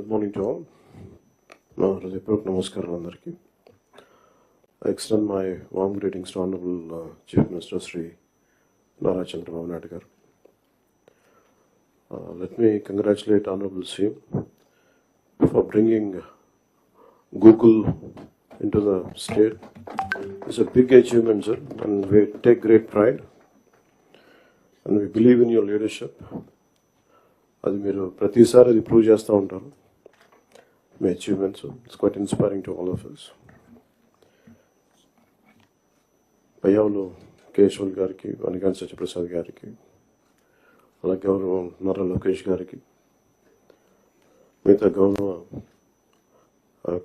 Good morning to all. Namaskaram andariki. I extend my warm greetings to Honorable Chief Minister Sri Nara Chandrababu Naidu garu. Let me congratulate Honorable CM for bringing Google into the state. It's a big achievement, sir, and we take great pride and we believe in your leadership. అది మీరు ప్రతిసారి అది prove చేస్తూ ఉంటారు మీ achievements. It's quite inspiring to all of us. Payyavula Keshav గారికి, వనిగాని సత్యప్రసాద్ గారికి, అలాగే గౌరవ నారా లోకేష్ గారికి, మిగతా గౌరవ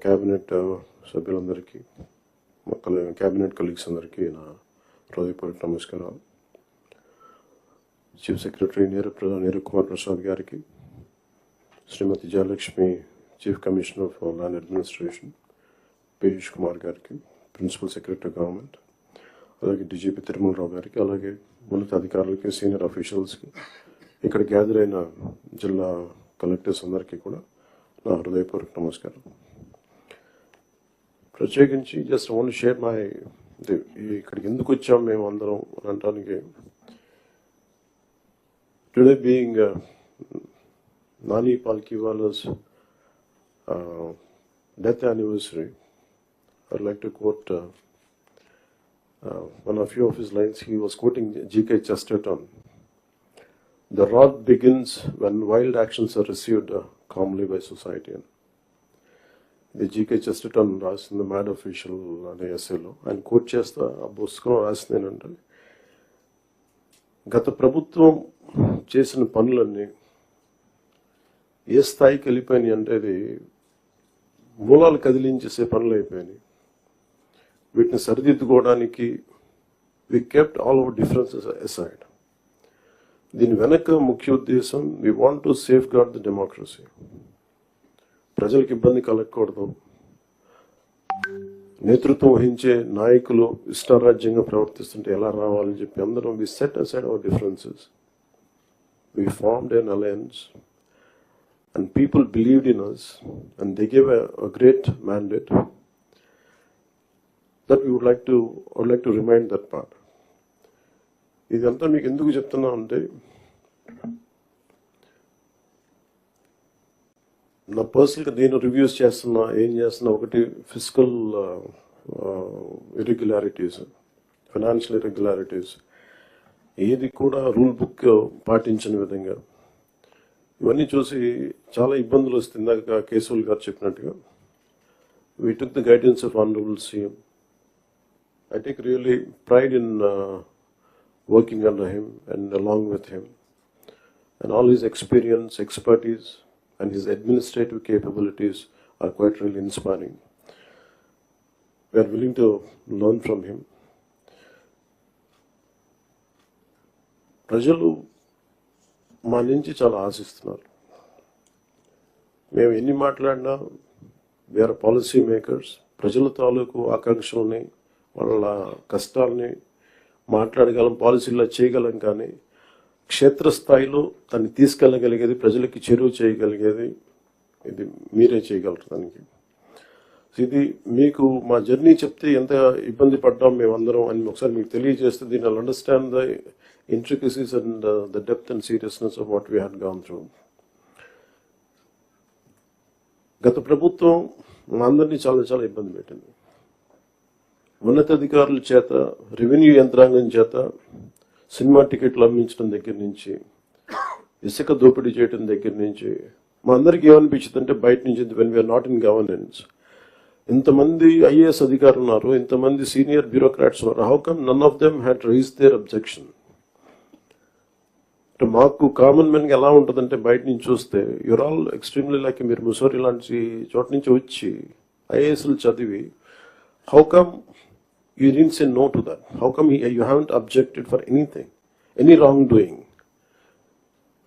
క్యాబినెట్ సభ్యులందరికీ, క్యాబినెట్ కలీగ్స్ అందరికీ నా హృదయపూర్వక నమస్కారాలు. చీఫ్ సెక్రటరీ నీరు కుమార్ ప్రసాద్ గారికి, Shrimati Jayalakshmi chief commissioner for land administration Piyush Kumar గారికి, ప్రిన్సిపల్ సెక్రటరీ గవర్నమెంట్, అలాగే డీజీపీ తిరుమలరావు గారికి, అలాగే ఉన్నత అధికారులకి, సీనియర్ అఫీషియల్స్కి, ఇక్కడ గ్యాదర్ అయిన జిల్లా కలెక్టర్స్ అందరికీ కూడా నా హృదయపూర్వక నమస్కారం. ప్రత్యేకించి జస్ట్ ఓన్లీ షేర్ మై ఇక్కడికి ఎందుకు వచ్చాం మేము అందరం అని అనడానికి, today being Nani Palkiwala's death anniversary, I'd like to quote one of his lines. He was quoting G.K. Chesterton. The wrath begins when wild actions are received calmly by society. The G.K. Chesterton రాసిన The Mad Official అనే ఎస్సేలో ఆయన coat చేస్తా ఆ పుస్తకంలో రాసింది ఏంటంటే, గత ప్రభుత్వం చేసిన పనులన్నీ ఏ స్థాయికి వెళ్ళిపోయినాయి అంటే అది మూలాలు కదిలించేసే పనులు అయిపోయినాయి. వీటిని సరిదిద్దుకోవడానికి we kept all our differences aside. దీని వెనక ముఖ్య ఉద్దేశం, we want to safeguard the democracy. ప్రజలకు ఇబ్బంది కలగకూడదు, నేతృత్వం వహించే నాయకులు ఇష్టారాజ్యంగా ప్రవర్తిస్తుంటే ఎలా రావాలని చెప్పి అందరం we set aside our differences. We formed an alliance and people believed in us and they gave a great mandate that we would like to remind that part. ఇదంతా మీకు ఎందుకు చెప్తున్నా అంటే, నా పర్సనల్గా నేను రివ్యూస్ చేస్తున్నా, ఏం చేస్తున్నా, ఒకటి ఫిజికల్ ఇర్రెగ్యులారిటీస్, ఫైనాన్షియల్ ఇర్రెగ్యులారిటీస్, ఏది కూడా రూల్ బుక్ పాటించని విధంగా ఇవన్నీ చూసి చాలా ఇబ్బందులు వస్తుంది. ఇందాక కేశవుల్ గారు చెప్పినట్టుగా we took the guidance of Honorable CM. I take really pride in working under him and along with him, and all his experience, expertise and his administrative capabilities are quite really inspiring. We are willing to learn from him. ప్రజలు మా నుంచి చాలా ఆశిస్తున్నారు. మేము ఎన్ని మాట్లాడినా వేరే policy makers ప్రజల తాలూకు ఆకాంక్షల్ని, వాళ్ళ కష్టాలని మాట్లాడగలం, పాలసీల్లో చేయగలం, కానీ క్షేత్రస్థాయిలో దాన్ని తీసుకెళ్ళగలిగేది, ప్రజలకి చేరువ చేయగలిగేది ఇది మీరే చేయగలరు. దానికి ఇది మీకు మా జర్నీ చెప్తే ఎంత ఇబ్బంది పడ్డాం మేమందరం అని ఒకసారి మీకు తెలియజేస్తే దీన్ని I'll understand the intricacies and the depth and seriousness of what we had gone through. గత ప్రభుత్వం మా అందరినీ చాలా చాలా ఇబ్బంది పెట్టింది. ఉన్నతాధికారుల చేత, రెవెన్యూ యంత్రాంగం చేత సినిమా టికెట్లు అమ్మించడం దగ్గర నుంచి, ఇసుక దోపిడీ చేయడం దగ్గర నుంచి మా అందరికీ ఏమనిపించింది అంటే, బయట నుంచి when we're not in governance, ఇంతమంది ఐఏఎస్ అధికారులు ఉన్నారు, ఇంతమంది సీనియర్ బ్యూరోక్రాట్స్ ఉన్నారు, how come none of them had raise their objection. మాకు కామన్ మెన్గా ఎలా ఉంటుందంటే, బయట నుంచి చూస్తే యూర్ ఆల్ ఎక్స్ట్రీమ్లీ లైక్, మీరు ముసోరి లాంటి చోట నుంచి వచ్చి ఐఏఎస్లు చదివి, how come you didn't say no to that? How come you haven't objected for anything, any wrong doing?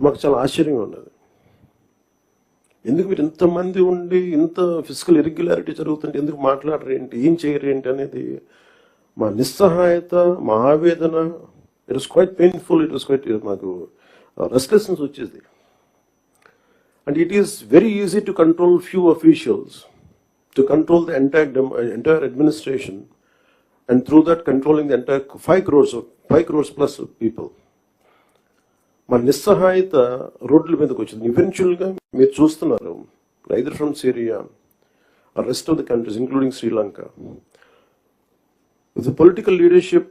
మాకు చాలా ఆశ్చర్యంగా ఉన్నది. ఎందుకు మీరు ఇంతమంది ఉండి ఇంత ఫిజికల్ ఇర్రెగ్యులారిటీ జరుగుతుంటే ఎందుకు మాట్లాడరు ఏంటి, ఏం చేయరు ఏంటి అనేది మా నిస్సహాయత, మా ఆవేదన. It was quite painful. It was quite, మాకు రెస్ట్లెస్నెస్ వచ్చేది. And it is very easy to control few officials, to control the entire administration, and through that controlling the entire 5 crores plus of people. మన నిస్సహాయత రోడ్ల మీదకి వచ్చింది. ఈవెన్చువల్గా మీరు చూస్తున్నారు, either from Syria or rest of the countries, including Sri Lanka, if the political leadership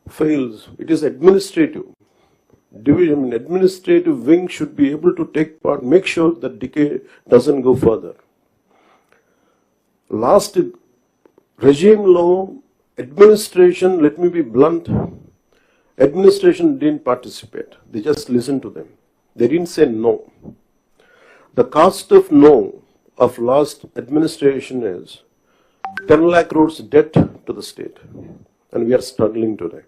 fails, it is administrative division. Administrative wing should be able to take part, make sure that decay doesn't go further. Last regime law, administration, let me be blunt, administration didn't participate. They just listened to them. They didn't say no. The cost of no of last administration is 10 lakh crores debt to the state. And we are struggling today.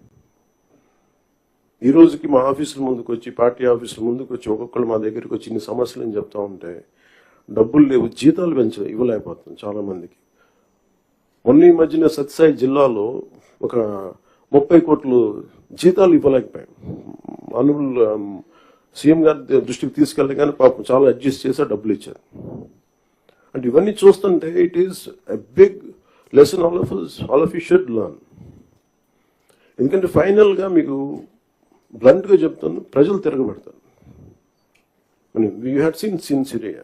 ఈ రోజుకి మా ఆఫీసుల ముందుకు వచ్చి, party ఆఫీసుల ముందుకు వచ్చి ఒక్కొక్కళ్ళు మా దగ్గరికి వచ్చి ఇన్ని సమస్యలు అని చెప్తా ఉంటే డబ్బులు లేవు, జీతాలు ఇవ్వలేకపోతున్నాం చాలా మందికి. మొన్న ఈ మధ్యన సత్యసాయి జిల్లాలో ఒక 30 కోట్లు జీతాలు ఇవ్వలేకపోయాం. అనుబుల్ సీఎం గారి దృష్టికి తీసుకెళ్ళగానే పాపం చాలా అడ్జస్ట్ చేసి డబ్బులు ఇచ్చారు. అంటే ఇవన్నీ చూస్తుంటే it is a big lesson all of you should learn. ఎందుకంటే ఫైనల్గా మీకు బ్లంట్గా చెప్తాను, ప్రజలు తిరగబడతారు. You had seen Syria,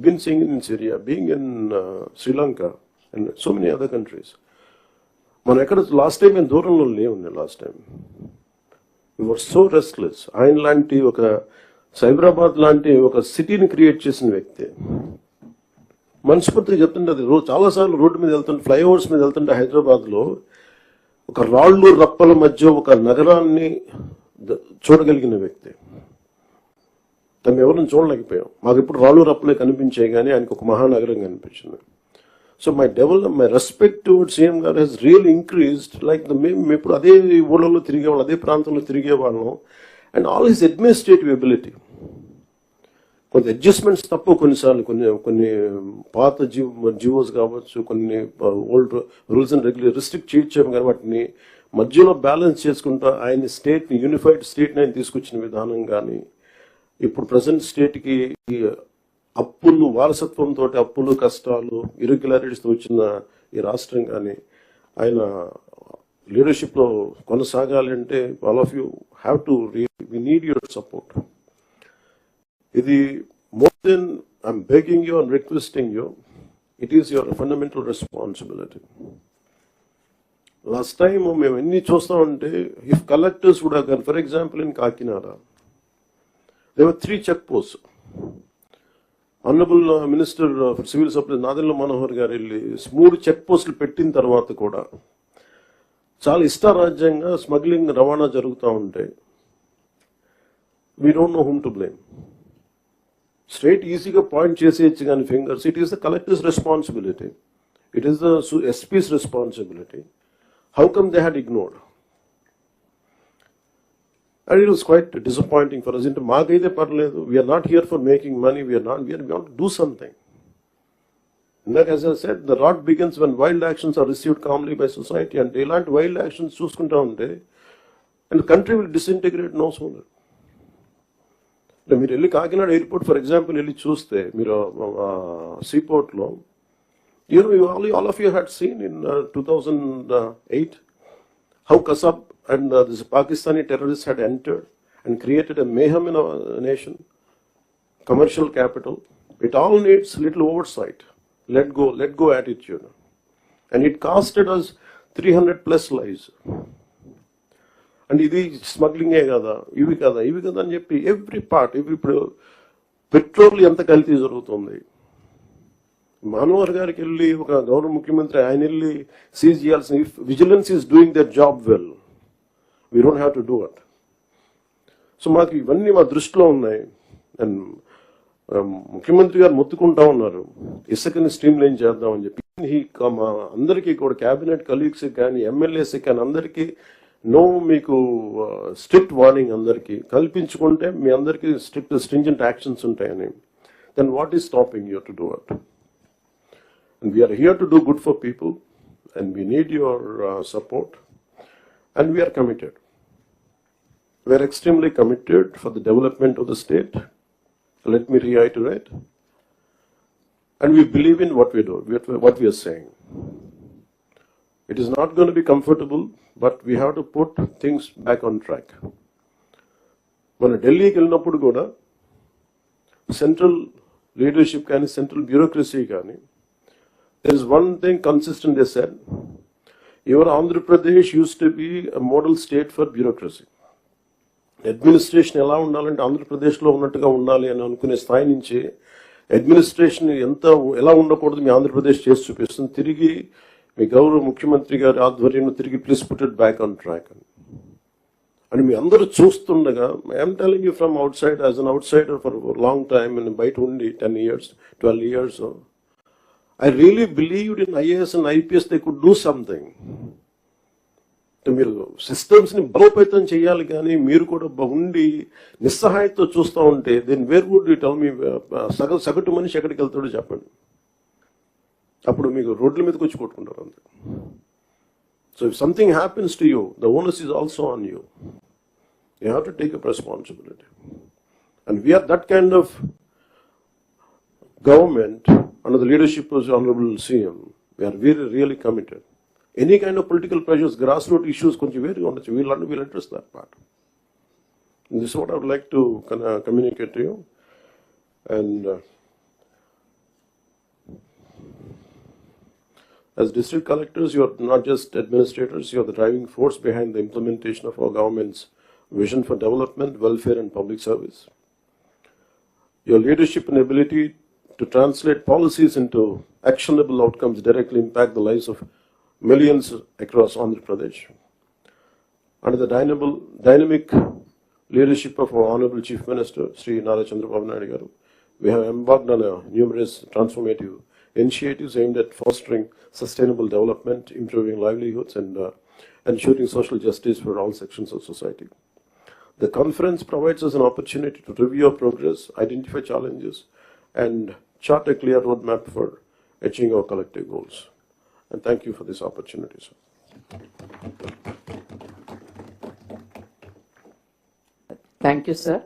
been seeing in Syria, being in Sri Lanka and so many other countries. మనం ఎక్కడ లాస్ట్ టైం మేము దూరంలో లేవున్నాయి. Last time you were so restless. ఆయన లాంటి ఒక సైబరాబాద్ లాంటి ఒక సిటీని క్రియేట్ చేసిన వ్యక్తి మనస్ఫూర్తిగా చెప్తుంటే, అది చాలాసార్లు రోడ్డు మీద వెళ్తుంటే, ఫ్లైఓవర్స్ మీద వెళ్తుంటే హైదరాబాద్లో ఒక రాళ్ళు రప్పల మధ్య ఒక నగరాన్ని చూడగలిగిన వ్యక్తి. తను ఎవరిని చూడలేకపోయాం. మాకు ఇప్పుడు రాళ్ళు రప్పలే కనిపించాయి, కానీ ఆయనకు ఒక మహానగరం కనిపించింది. So my respect towards CM గారు has really increased. Like మేము ఇప్పుడు అదే ఊళ్ళలో తిరిగేవాళ్ళం, అదే ప్రాంతంలో తిరిగేవాళ్ళం. And all his administrative ability, కొంత అడ్జస్ట్మెంట్స్ తప్ప కొన్నిసార్లు కొన్ని పాత జివోస్ కావచ్చు, కొన్ని old rules and regular restrict చేయొచ్చాము, కానీ వాటిని మధ్యలో బ్యాలెన్స్ చేసుకుంటా ఆయన స్టేట్ని, యూనిఫైడ్ స్టేట్ని ఆయన తీసుకొచ్చిన విధానం కానీ, ఇప్పుడు ప్రజెంట్ స్టేట్కి అప్పులు, వారసత్వంతో అప్పులు, కష్టాలు, ఇరెగ్యులారిటీస్తో వచ్చిన ఈ రాష్ట్రం కానీ ఆయన లీడర్షిప్లో కొనసాగాలి అంటే all of you have to we need your support. ఇది more than I'm begging you and requesting you, it is your fundamental responsibility. Last time మేము ఎన్ని చూస్తామంటే, ఇఫ్ కలెక్టర్స్ కూడా కానీ, for example in Kakinada there were 3 check posts. Honourable minister for civil supplies Nadendla Manohar గారు వెళ్ళి 3 check పోస్టులు పెట్టిన తర్వాత కూడా చాలా ఇష్టారాజ్యంగా స్మగ్లింగ్, రవాణా జరుగుతూ ఉంటే we don't know whom to blame. Straight ఈజీగా పాయింట్ చేసేయచ్చు కానీ fingers, it is the collector's responsibility, it is the SP's responsibility. How come they had ignored? And it was quite disappointing for us. Into maagaide parledu, we are not here for making money, we want to do something. And that, as I said, the rot begins when wild actions are received calmly by society, and ilanti wild actions chuskunta unte and the country will disintegrate no sooner. మీరు వెళ్ళి Kakinada airport for example వెళ్ళి చూస్తే, మీరు సీపోర్ట్లో, all of you had seen in 2008 how Kasab and this Pakistani terrorists had entered and created a mayhem in our nation, commercial capital. It all needs little oversight, let go attitude. And it costed us 300 plus lives. And ఇది smuggling కదా, ఇవి కదా అని చెప్పి every part, ఇప్పుడు petrol ఎంత కల్తీ జరుగుతుంది. మనోహర్ గారికి వెళ్ళి ఒక గౌరవ ముఖ్యమంత్రి ఆయన వెళ్ళి సీజ్ చేయాల్సిన, vigilance is doing their job well, we don't have to do it. So మాకు ఇవన్నీ మా దృష్టిలో ఉన్నాయి. అండ్ ముఖ్యమంత్రి గారు మొత్తుకుంటా ఉన్నారు ఇసుకని స్ట్రీమ్ లైన్ చేద్దామని చెప్పి. మా అందరికీ కూడా క్యాబినెట్ కలీగ్స్కి కానీ ఎమ్మెల్యేస్కి కానీ అందరికీ మీకు స్ట్రిక్ట్ వార్నింగ్ అందరికీ కల్పించుకుంటే మీ అందరికీ స్ట్రింజెంట్ యాక్షన్స్ ఉంటాయని. Then what is stopping you to do it? And we are here to do good for people, and we need your support, and we are committed. We are extremely committed for the development of the state let me reiterate. And we believe in what we do, what we are saying. It is not going to be comfortable, but we have to put things back on track. మన ఢిల్లీకి వెళ్ళినప్పుడు కూడా central leadership కానీ central bureaucracy కానీ there is one thing consistent they said, your Andhra Pradesh used to be a model state for bureaucracy. Administration ఎలా ఉండాలంటే ఆంధ్రప్రదేశ్లో ఉన్నట్టుగా ఉండాలి అని అనుకునే స్థాయి నుంచి అడ్మినిస్ట్రేషన్ ఎలా ఉండకూడదు మీ ఆంధ్రప్రదేశ్ చేసి చూపిస్తుంది. తిరిగి మీ గౌరవ ముఖ్యమంత్రి గారి ఆధ్వర్యంలో తిరిగి please put it back on track అని మీ అందరూ చూస్తుండగా I'm telling you from out side as an out cider for long time and బయట ఉండి 10 years 12 years I really believed in IAS and IPS they could do something. మీరు systems ని బలోపేతం చేయాలి కానీ మీరు కూడా ఉండి నిస్సహాయతో చూస్తూ ఉంటే then where would you tell me సగటు మనిషి ఎక్కడికి వెళ్తాడో చెప్పండి. అప్పుడు మీకు రోడ్ల మీదకి వచ్చి కొట్టుకుంటారు అంతే. So if something happens to you the onus is also on you. You have to take up responsibility and we're that kind of government under the leadership of the Honorable CM. We are really committed. Any kind of political pressures, grassroots issues, we'll address that part. And this is what I would like to communicate to you. And as district collectors, you are not just administrators, you are the driving force behind the implementation of our government's vision for development, welfare and public service. Your leadership and ability to translate policies into actionable outcomes directly impact the lives of millions across Andhra Pradesh. Under the dynamic leadership of our Honorable Chief Minister, Sri Nara Chandrababu Naidu Garu, we have embarked on numerous transformative initiatives aimed at fostering sustainable development, improving livelihoods, and ensuring social justice for all sections of society. The conference provides us an opportunity to review our progress, identify challenges, and chart a clear roadmap for achieving our collective goals. And thank you for this opportunity, sir. Thank you, sir.